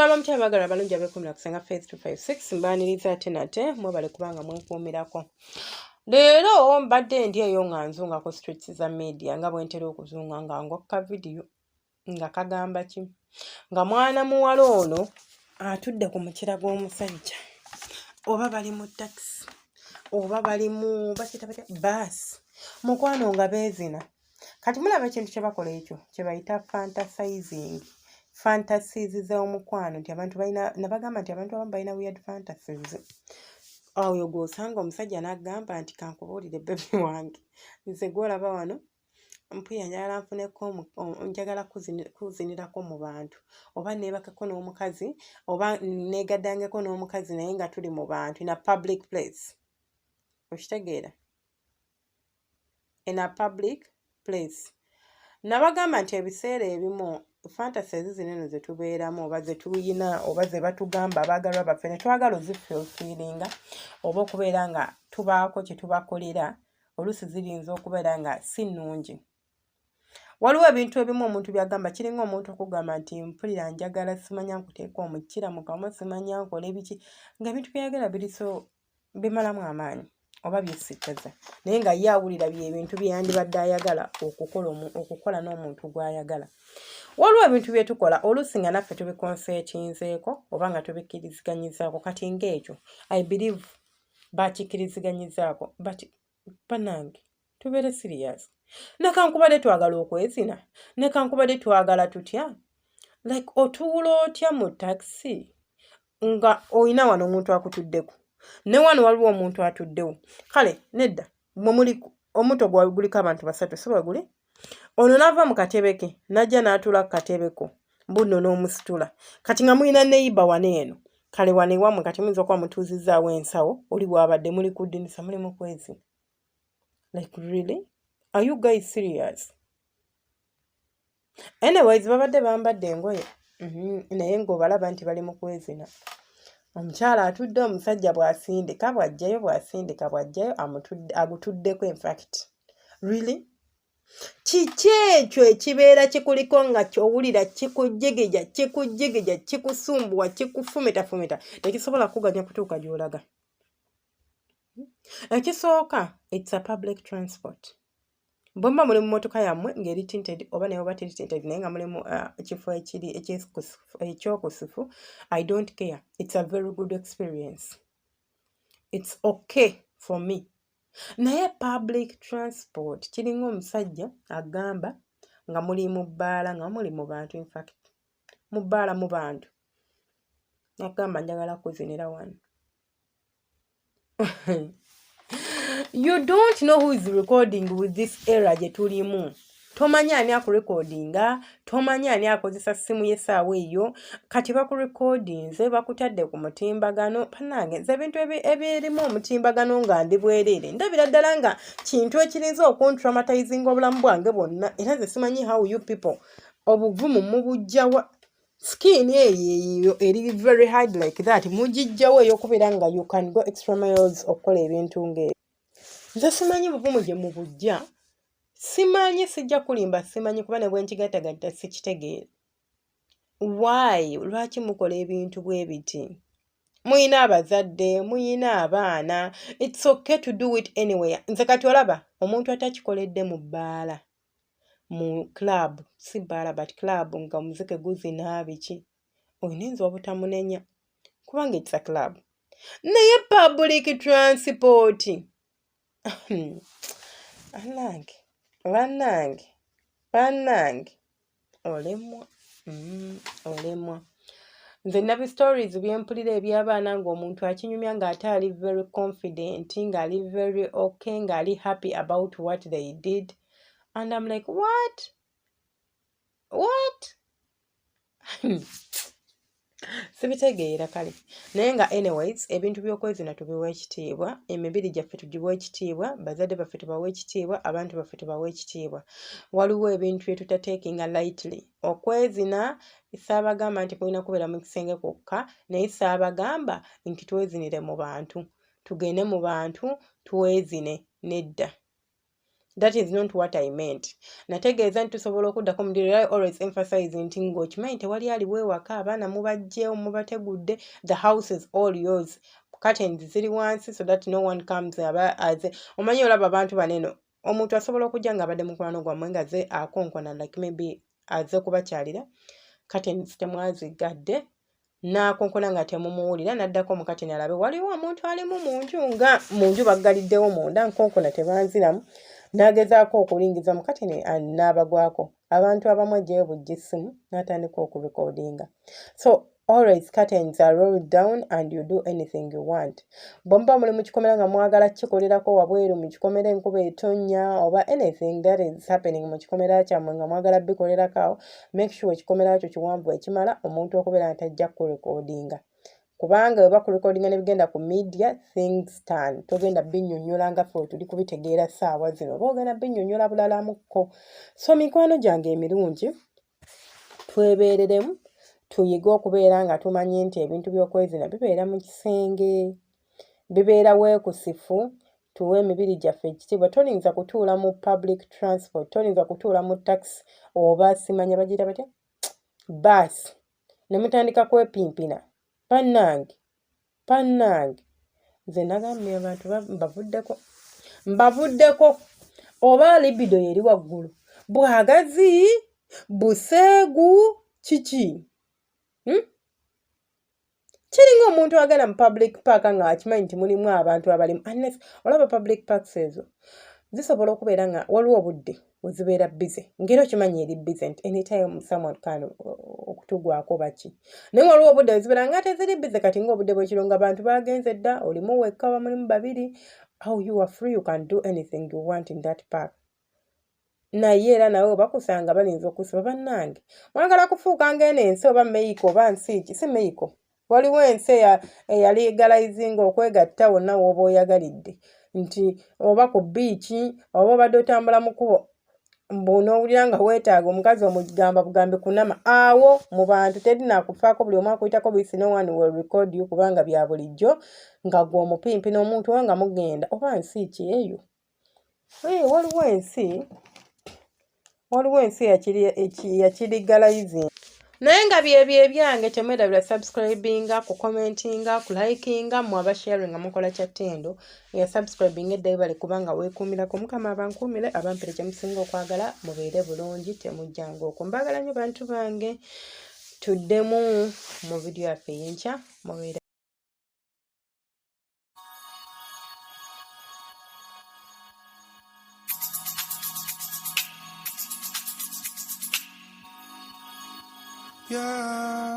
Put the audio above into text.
Mugamba mutya bagala balungi abekumira kusenga face 256 mbaniriza ate nate mwebale kubanga mwenkuumirako. Leero mbadde ndi eyo nga nzunga ku streets za media nga bwentera okuzunga nga ngokka video nga kagamba ki nga mwana muwala ono atudde ku mukira gw'omusajja oba bali mu taxi oba bali mu bus mukwano nga beezina. Kati mulaba ekintu kye bakola ekyo kye bayita fantasizing. Fantasies z'omukwano nti abantu balina nabagamba nti abantu abamu balina weird fantasies. Awo gw'osanga omusajja n'agamba nti kankubuulire bebi wange nze gw'olaba wano mpuya njagala nfuneko njagala kuzinirako mu bantu oba neebakako n'omukazi oba neegaddangeko n'omukazi naye nga tuli mu bantu in a public place. Okitegeera? In a public place. Nabagamba nti ebiseera ebimu fantasies zineno ze tubeeramu oba ze tuyina oba ze batugamba abaagalwa baffe ne twagala ozifeelinga oba okubeera nga tubaako kye tubakolera oluusi zirinza okubeera nga si nnungi. Waliwo ebintu ebimu omuntu byagamba kiringa omuntu okugamba nti mpulira njagala simanya nkuteeka omukira mu kamwa simanya nkola ebiki nga ebintu byayagala biriso bimalamu amaanyi oba byesittaza naye nga ye awulira bye ebintu byeyandibadde ayagala okukola n'omuntu gw'ayagala. Waliwo ebintu bye tukola oluusi nga naffe tubikonseetinzeeko oba nga tubikkiriziganyizaako kati ng'ekyo I believe bakikiriziganyizaako but bannange tubeere serious. Nekankubadde twagala okwezina nekankubadde twagala tutya like otuula otya mu taxi nga oyina wano omuntu akutuddeko ne wano waliwo omuntu atuddewo kale nedda mwe muli omuto guliko abantu basatu si bwe guli ono n'ava mu katebe ke n'ajja n'atuula ku katebe ko mbuno n'omusitula kati nga mulina neiba wano eno kale wano ewammwe kati muyinza okuba mutuuzizzaawo ensawo oli bw'abadde muli ku ddinisa muli mu kwezina. Like really? Are you guys serious? Anyways babadde bambadde engoye naye ng'obalaba nti bali mu kwezina. Omukyala atudde omusajja bw'asindika bw'ajjayo agutuddeko in fact. Really? Kiki ekyo ekibeera kikuliko nga ky'owulira kikujjigija kikusumbuwa kikufumita tekisobola kuganya kutuuka gy'olaga. Ekisooka it's a public transport. Bomba muli mu motoka yammwe ng'eri tinted oba naye oba teri tinted naye nga mulimu ekifo ekyokusifu. I don't care. It's a very good experience. It's okay for me. Naye public transport kiringa omusajja agamba nga muli mu bbaala nga muli mu bantu in fact mu bbaala mu bantu agamba njagala kuzinira wano. You don't know who is recording with this era gye tulimu. Tomanya ani akurekodinga, tomanya ani akozesa simu y'essaawa eyo, kati bakurekodinze bakutadde ku mutimbagano. Pannange nze ebintu ebirimu omutimbagano nga ndi bwereere ndabira ddala nga kintu ekirinza okuntraumatizinga obulamu bwange bwonna era nze simanyi how you people obuvumu mubujjawa skin eyo eri very hard like that mugijjawo ey'okubeera nga you can go extra miles okukola ebintu ng'ebyo. Nze simanyi buvumu gye mubujja simanyi sijja kulimba simanyi kuba ne bwe nkigattagatta sikitegeera. Why? Lwaki mukola ebintu bwe biti? Muyina abazadde, muyina abaana. It's okay to do it anywhere. Nze kati olaba omuntu atakikoledde mu bbaala mu club si bbaala but club nga omuzike guzina biki oyinza obutamunenya kubanga it's a club. Naye public transport bannange olemwa. Nze nabi stories byempulira eby'abaana ng'omuntu akinyumya ng'ate ali very confident ng'ali very okay ng'ali happy about what they did and I'm like what? Sibitegeera kale naye nga anyways ebintu by'okwezina tubiwa ekitiibwa emibiri gyaffe tugiwa ekitiibwa bazadde baffe tubawa ekitiibwa abantu baffe tubawa ekitiibwa. Waliwo ebintu bye tutateekinga lightly. Okwezina saabagamba nti kulina kubeera mu kisenge kwokka naye saabagamba nti twezinire mu bantu tugende mu bantu twezine nedda. That is not what I meant. Nategeeza nti tusobola okuddako mu diri. I always emphasize nti ng'okimanyi tewali aliwo ewaka, abaana mubagyewo mubategudde, the house is all yours. Curtains ziri wansi so that no one comes aze. Omanyi olaba abantu baneno. Omuntu asobola okujja ng'abadde mukwano gwammwe nga ze akonkona like maybe aze kubakyalira. Curtains temwazigadde. N'akonkona nga temumuwulira n'addako mu kateni alabe waliwo omuntu alimu mu nju nga mu nju baggaliddewo munda nkonkona tebanziramu. N'agezaako okulingiza mu kateni n'abagwako. Abantu abamu aggyeyo bujja essimu n'atandika okurekodinga. So always curtains are rolled down and you do anything you want. Bw'omuba muli mu kikomera nga mwagala kikolerako wabweru mu kikomera enkuba etonnya oba anything that is happening mu kikomera kyammwe nga mwagala bikolerako awo, make sure ekikomera kyo kiwanvu ekimala omuntu okubeera ntajja kurekodinga. Kubanga bwe bakurekodinga ne bigenda ku media, things turn. Togenda binnyonnyola nga ffe tuli kubitegeera ssaawa zino. Oba ogenda binnyonnyola bulalaamuko. So mikwano gyange emirungi, twebeereremu, tuyige okubeera nga tumanyi nti ebintu by'okwezina bibeera mu kisenge. Bibeera weekusifu, tuwe emibiri gyaffe ekitiibwa. Tolinza kutuula mu public transport, tolinza kutuula mu taxi oba simanya bagiyita batya? Baasi. Ne mutandika kwepimpina. Pannange, nze nagambye abantu mbavuddeko oba libido yeri waggulu, bwagazi, buseegu, kiki? Kiringa omuntu agenda mu public park nga akimanyi nti mulimu abantu abalimu. Unless olaba public parks ezo zisobola okubeera nga waliwo obudde wezibeera busy. Ngero okimanyi eri busy nti anytime someone can okutugwako baki. Naye waliwo obudde wezibeera nga teziri busy kati ng'obudde bw'ekiro nga abantu bagenze dda, olimu wekka oba mulimu babiri. How you are free, you can do anything you want in that park. Naye era nawe bakusanga balinza okusiba bannange. Mwagala kufuuka ng'eno ensi oba Mexico oba nsi ki? Si Mexico. Waliwo ensi eyali legalizinga okwegatta wonna w'oba oyagalidde. Nti oba ku biiki oba obadde otambula mu kkubo n'owulira nga weetaaga omukazi omugamba bugambe kunama. Awo mu bantu terinakufaako buli omu akuyitako buyisi no one will record you kubanga bya bulijjo nga gwe omupimpi n'omuntu we nga mugenda oba nsi ki eyo. Waliwo ensi yakirigalayizinga. Naye nga byebyo ebyange temwerabira subscribinga, kukomentinga, kulikinga, mwaba sharing nga mukola kyattendo. Ya subscribing edda ebale kubanga weekuumirako. Mukama abankuumire abampere kye musinga okwagala mubeere bulungi temujjanga okwo. Mbagala nnyo bantu bange. Tuddemu mu vidiyo yaffe ey'enkya mubeere. Yeah.